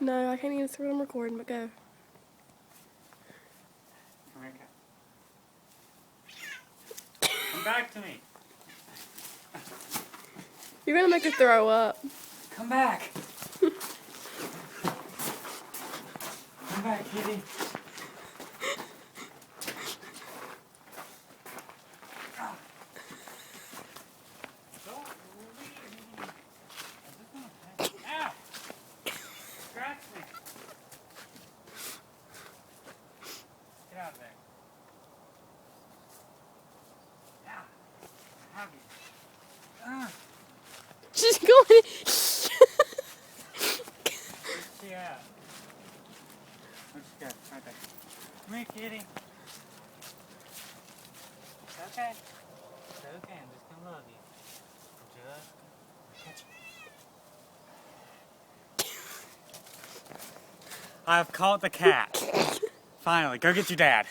No, I can't even see what I'm recording, but go. Come here, cat. Come back to me. You're gonna make her throw up. Come back. Come back, kitty. Don't leave me. I just want to pet you. Ow! Scratch me. Get out of there. Ow. I have you. She's going. Where's she at? Where's she at? Right there. Come here, kitty. It's okay. It's okay. I'm just gonna love you. Just catch you. I've caught the cat. Finally, go get your dad.